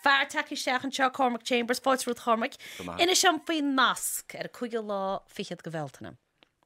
Fear take isteach an seo Cormac Chambers fáilrút Cormac. Ina sem faoi nasc ar chuige lá fichiad go bhheltainna.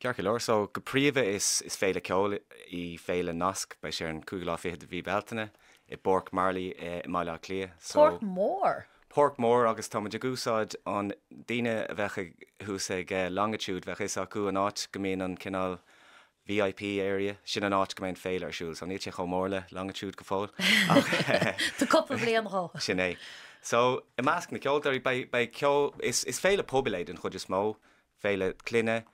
Cearcha leir, so go príomh is féile ceol I féile nasc bei sé an cúig lá fichiad bhí beltainna I Bork Marley I Máile Clia. Porkmore agus tá de gúsáid an daine bheitcha hús ag longitude bheith is acu an áit go mbíonn an cinál VIP area sin an áit go mbeidh féile arsúil, so níl sé chomórla longitude go fáil. Tá cuppa bliain rá. Sin é. So I measc na ceoltarí bei ceol is féile pobeléid an chud is mó, féile cluine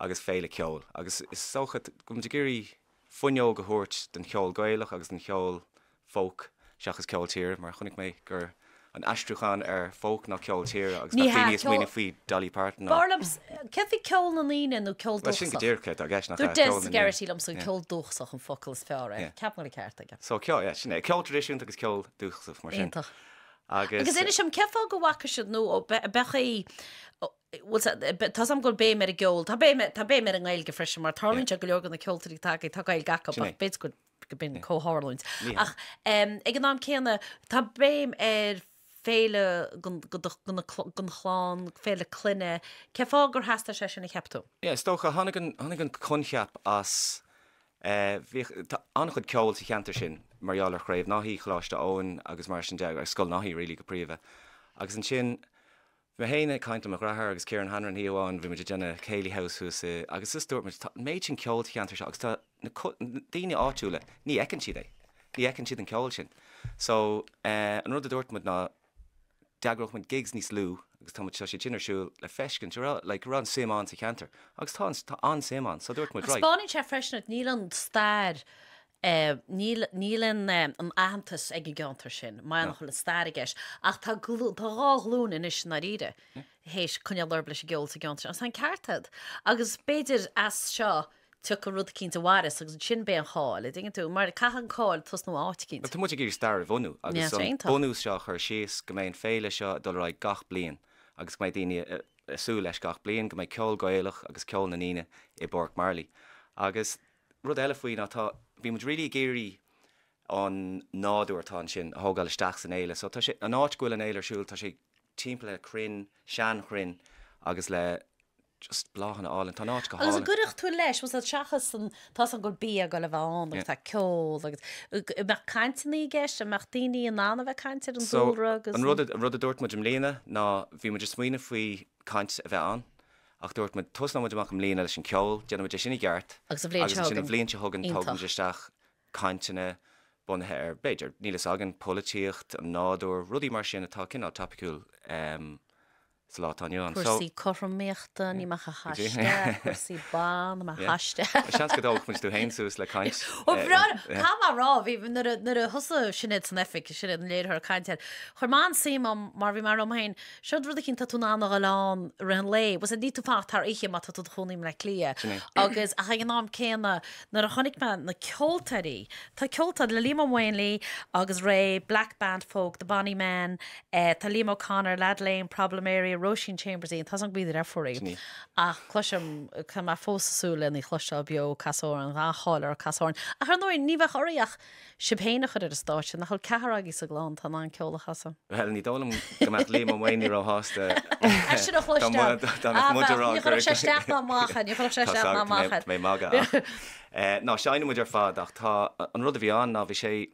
agus féile ceol. Agus is socha go de gurí fuinneó go thuirt den ceol gailech agus den ceol folk seachas ceol tír, mar chunig mé gur an astruchan folk ná ceol tír agus na daoine is mína faoi Dolly Parton. Barnabas, cefi ceol na líine nó ceol dúchsach? Sin go dtíirce a gceis nach ceol na líine. Gur des geirtílam sa ceol dúchsach an focail is fearr. Ceap mar I ceart aige. So ceol, sin é. Ceol tradiisiún agus ceol dúchsach mar sin. Agus ina sem ceá go bhacha siad nó becha Tá am go bé mar a geol, Tá bé mar an gáil go freisin mar tarlín se go leor na ceoltarí take tá gail gacha bit go bin cóharlúins. Ach ag an nám céanna tá béim féile gun chláán féile cluine ceá gur heasta sé sinna cheaptú. Stocha hánig an concheap as annach chud ceol sa cheantar sin marall ar chréibh náhíí chláiste óin agus mar sin deag ar scoil náhíí rilí go príomh. Agus an sin bheit héine caiint am rathir agus Kieran Hanran híháin bhí muidir déna Cayley House húsa agus is dúirt méid sin ceol cheantar se agus tá daoine áitiúla ní ecann siad é. Ní ecann siad an ceol sin. So an rud a dúirt mu ná deagroch mit gigs níos lú agus tá sé dinnersúil le fescin le ran séán sa cheantar. Agus tá an séán, so dúirt mu right. Spáinn se freisin níl an stair nílan an aantas ag gantar sin, mai nach le stairigeis, ach tá rálún in is na ríide. Héis chuneal lerbla sé geol sa gantar. An san cartad. Agus beidir as seo tu go rud cínta waras agus sin bé an cháil, dingin tú, mar caihan cáil tus nó áiticínt. Tá muidir gur stair bhonú, agus an bonús seo chur síos go mbeidh féile seo dul raid gach blian, agus go mbeidh daoine sú leis gach blian, go mbeidh ceol gailech agus ceol na níine I Bork Marley. Agus rud eile faoin atá bhí muid rilí géirí an nádúirtá sin a thógáil isteach san éile, so tá sé an áitgúil an éile arsúil tá sé timppla le crin, sean chrin agus le just bláhan áil an tá náit go hána. Agus a gurach tú leis was a seachas an tá an gur bí a go le bhán agus tá ceol agus mar caiintaí gceist a mar daoine an anna bheith caiintear an dúra agus. An rud a dúirt muid am léana ná bhí muidir smuoine faoi caint a bheith an. Ach dúirt mu tusna muid amach am léana leis an ceol, déanam muid sinna gceart. Agus sin a bhléonn se thugann tugann isteach cainteanna bunthe ar beidir. Nílas agan polítíocht an nádúir rudí mar sin atá cinná tapicúil sa látáinniuán. Cuirsí choraméachta ní macha haiste, cuirsí bán má haiste. Seans go dóch muid tú héinsús le caint. Ó bhrád, cá má rá, bhí nar a thusa sinad san effic, sinad an léadthar caintead. Chormán sim mar bhí mar amhain, siod rud a cinn tatú nána a lán ran lé, was a dí tú fáth tar ihe má tatú chunim le clia. Agus a chagan nám céanna nar a chonig man na ceoltarí. Tá ceoltad le Liam Wainley agus Ray, Black Band Folk, The Bonnie Man, tá Liam O'Connor, Lad Lane, Problem Area, Roisin Chambers íon tá an bíidir ar forí. Ach chluisiam chu mar fósasúla ní chluiste bio casóran a háir a casóran. A chu nóir ní bheith choíach sibhéine chud ar a stáit na chuil ceharagí sa glán tá an ceola chasa. Well ní dólam go meach Liam Wainley rá hásta. Sin a chluiste. Ní chuil sé steach na mácha, ní chuil sé steach na mácha. Mé maga. Ná seanna muidir fad ach tá an rud a bhí an ná bhí sé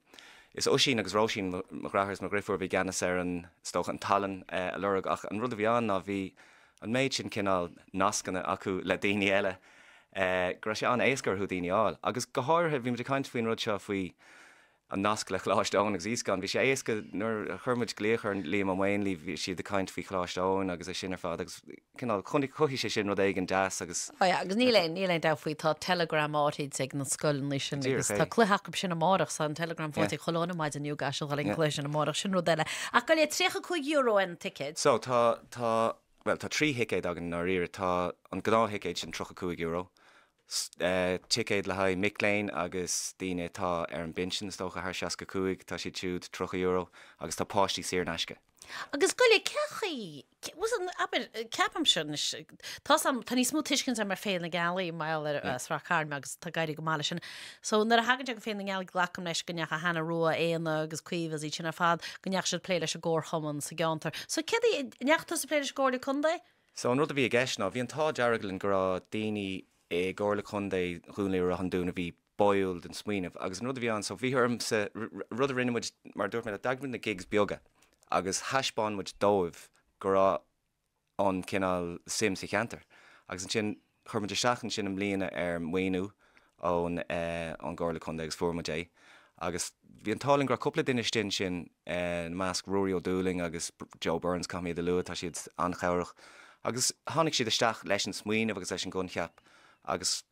is Oisín agus Róisín marráthas mar griffúir bhí ganas ar an stoch an talan a lurag ach an rud a bhí an ná bhí an méid sin cinál nascanna acu le daoine eile gur sé an éascar chu daoine áil. Agus go háirthe bhí muidir caiint faoin rud seo faoi an nasc le chláisteáin agus íscan. Bhí sé éasca nuair a churmuid gléochar an Liam Wainley bhí siad de caiint faoi chláisteáin agus é sin ar fad agus cinál chunig chuhí sé sin rud éigen deas agus. Agus níléon dá faoi tá telegram átíid ag na scoiln lei sin agus tá cluthachab sin amárach san telegram fátaí cholána maid a nniu gaisiil galín chléis sin amárach sin rud eile. A go le €3 an ticket. So tá well tá 3 hicéid agan ná riir tá an gná hicéid sin €3 ticket le haid Mick Lane agus daine tá ar an bin sin tócha th 65 tá si túúd €3 agus tá páistí séar neisce. Agus go le cechaí ceapam sin tá ní smú tuiscin mar féin na galí mail sráán agus tá gaiidir go máile sin. So nar a hagan go féin na gal glacham leis gonneach a hena ruá éana agus cuiomh í sinna fad gonneach se pléile a ggór choman sa geantar. So ce neachta sa pléile ggóir chundé? So an rud a bhí a gceisna, bhí an tá deargalann gorá daoine ggóla chundé chuúnaí an dúna bhí boiled an smuoineh, agus an rud a bhí an, so bhíharm sa rud a rinnemuid mar dúirt me a dagmin na gigs beaga. Agus haisbán muid dóibh gorá an cinál sim sa cheantar. Agus an sin chuirmuid seachan sin am líana muoinú ón gála chun agus fuairmuid é. Agus bhí an táling gra coppla duine stin sin measc Rory O'Dooling agus Joe Burns camí de luúa tá siad anchairech. Agus tháinig siad isteach leis an smuoineh agus leis an guncheap agus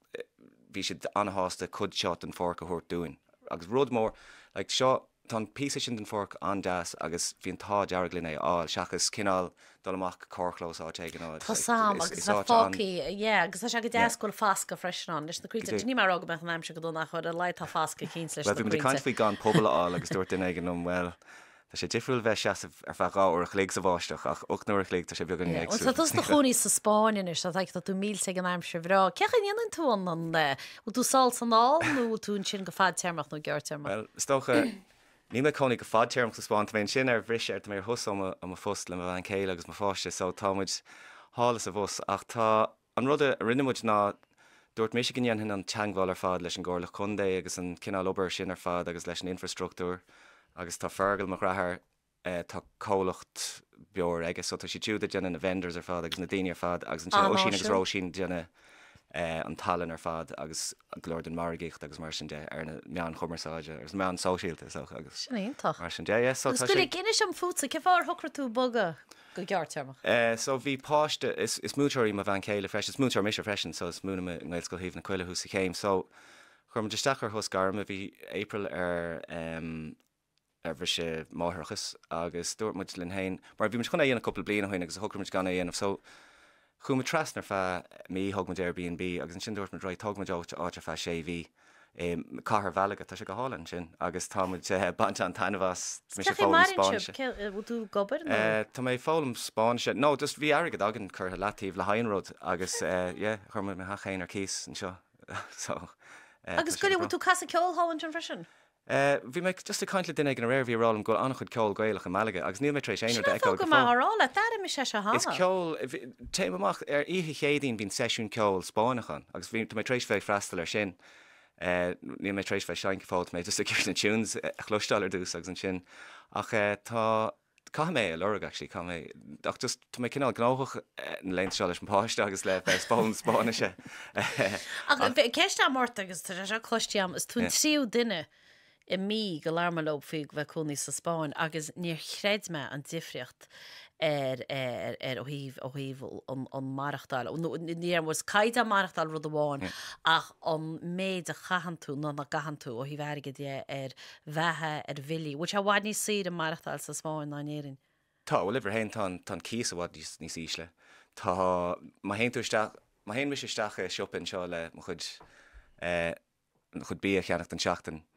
bhí siad anháasta cud seát an forca thuirt dúin. Agus rud mór, like seo tá pí sin den fork an das agus bhíon tá dearglin é áil seachas cinál dul amach córchlós áte gná. Tá sam agus fáí agus se go deascúil fásca freisin leis na cruúte ní mar agam an aimse go dú nach chud a leid tá fásca cí leis. Bhí de caiintlí gan pobl á agus dúirt in ag an well. Tá sé difriúil bheith seaamh ar feá or a chléig sa bháisteach ach 8 nuair chléig tá sé beag an ag. Tá na choní sa Spáin is ag tú mí ag an aimse bhrá. Cechan dhéanaan tú an ú tú sal san á nó tún sin go fád tearmach nó geirteach. Well, stocha ní me connig go fád tearm go spáint mé sin ar bhris ar mé thusam am fust le bh an céile agus má fáiste so támuid hálas a bhs ach tá an rud a rinnemuid ná dúirt mé gin hin an teanghil ar fád leis an ggóla chundé agus an cinál obair sin ar fád agus leis an infrastruchtúr agus tá fergal mar rathir tá cólacht beor aige so tá si túúda déanana na vendors ar fád agus na daine ar fád agus an sin ósín agus rósín déanana an talan ar fad agus glóir den margicht agus mar sin de ar na meán chumarsáide agus meán sóisialta agus mar sin de go gine sem fúsa ce fáir thucra tú boga go geartteach. So bhí páiste is múteirí má bhain céile freis is múteir mis freisin so is múna ghilscoil híomh na cuiile hús sa chéim so chum deisteachar thus garma bhí April ar bhí sé máthachas agus dúirmuid linn hain mar bhí mu chuna dhéana coppla bliana hain agus thucramid gan dhéanamh so chuma trasnar fe mí thugmid Airbnb agus an sin dúirt me droid thugmid áte fe sé bhí cahar bhealaga tá sé go hálann sin agus támuid bant an tainmhas mé sé fálam Spáinse. tú gobar? Tá mé fálam Spáinse. No, just bhí agad agan chur latíh le hainród agus chumid me hachéin ar cíos an seo. Agus go bhú tú casa ceol hálann an freisin? Bhí me just a caiintla duine an réir bhírálam go annach chud ceol gailech a Malaga agus níl mé trééis éanaar de go márála dar me sé se há. Is ceol téach ar ihe chéadín bhín seisiún ceol Spáinechan agus bhí mé trééis feh freistal ar sin ní mé trééis feh sein fáilt mé just a cir na túúns a chlostal ar dús agus an sin ach tá Ca mé lereg cá mé ach just tá mé cinál gnáthach an leintá leis an páiste agus le Spáinise. Ceist mórta agus tá se chlosiam is tún tríú duine I mí go larmalób fiúg bheith chuní sa Spáin agus níor chréid me an difriocht óhíh an marachtáil. Níar was caiid a marachtáil rud amháin ach an méid a chahanú ná na gahanú ó hí bheige dé bheitthe bhilí, which a bhaid ní siad a marachtáil sa Spáin ná néirinn. Tá bhfuil idir héin tá cíos a bhd níos ísle. Tá má hén mis isteach siopin seo le chud bí a cheannacht an seachtain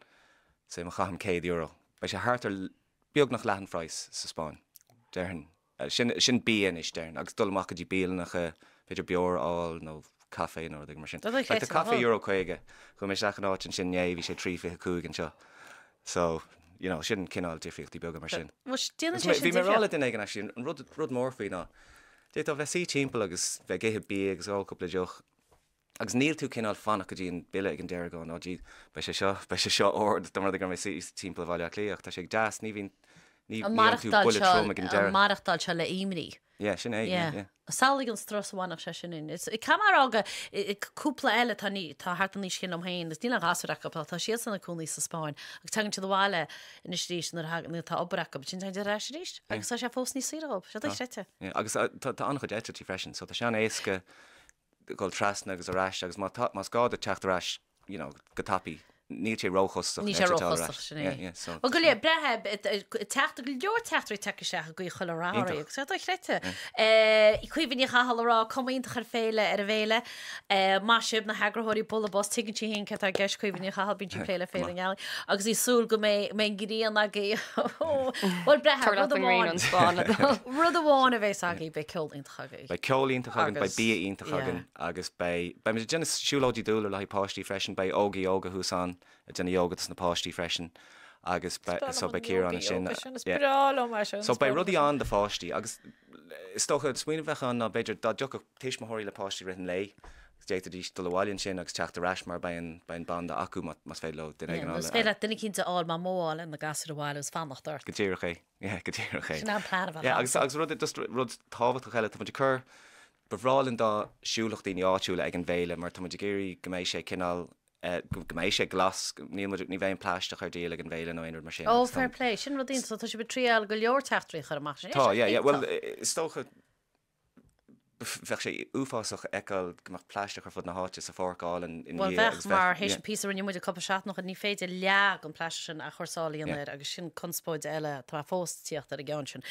sé mar chaham €100. Bei sé hátar beag nach lehanfreis sa Spáin. Deirn sin bíon is deirn, agus dulach go dtí bíal nach beidir beor áil nó caé nó mar sin. Tá €1 chu mé seach áit an sin hí sé 3 an seo. So sin cinál difriocht í beag mar sin. Bhí marrála in ag sin an rud mórfaí ná. Déit a bheith sí timppla agus bheith géthe bí agus ácoppla deoch. Agus níl tú cinál fanna go dtíon bile ag an deirgáin á dí bei sé seo ord do mar go mé sí timppla bhile léoach tá sé deas ní bhín marachtáil se le imrí. sin é. Sálaigh an stras bhhaach sé sin. I camar aga cúpla eile tá hart an níos cin am hain, is níla gasúach tá siad sanna cúnaí sa Spáin, agus tegann tú bháile in ríéis tá obracha, sin de reis ríist, agus sé fós ní síop, se séte. Agus tá annach éitetí freisin, so tá sean éasca gáil trasna agus arás agus más gád a teachtarrás go tapí níl sé róchas Ní sé rochach sinné. go le brethe techt go leor teachtarí take se go choráí sé chréite. I chuomhín chahalrá comíint chu féile ar a bhéile má sib na hegrthirí bol bos tugann tí hén ar geis chuomhín chahalbín féile féile eile agus í súl go mé gíon a bhil brethe rud amháin a bhééis a be ceolín chagaí. Bei ceolínta chagan bei bíonnta chagan agus bei me dénne siúládí dúla le páistí freisin bei ógaí óga húsán a dénne jógat na páistí freisin agus so bei céir an sin. So bei rudí an de fáistí agus is stocha smuoine bheitcha na beidir dá jo téismthirí le páistí ritan lei. Déidir dís do bháilinn sin agus teach a reis mar bain banda acu mas fé le féile duna cinnta á má móáil in na gas bháil gus fannachtart. Gotíché gotíché. agus rud táhat cheile tá chur behrálinn dá siúlacht daoine áitiúla ag an bhéile mar tá géirí goméis sé cinál goméis sé glas ní bhéon pláiste chu díal ag an bhéile nó inar mar sin. Ó fair play sin rudín tá sé be tríal go leor teachtarí chu mar. Tá well is tócha bheith sé uásach eáil goach pleisteach ar fud na háte sa fórgáil bheith mar hééis pí an muidir coppa seach noch a ní féidir leag an pleiste sin a chósáíon agus sin conspóid eile tá fóstíocht ar a gceann sin.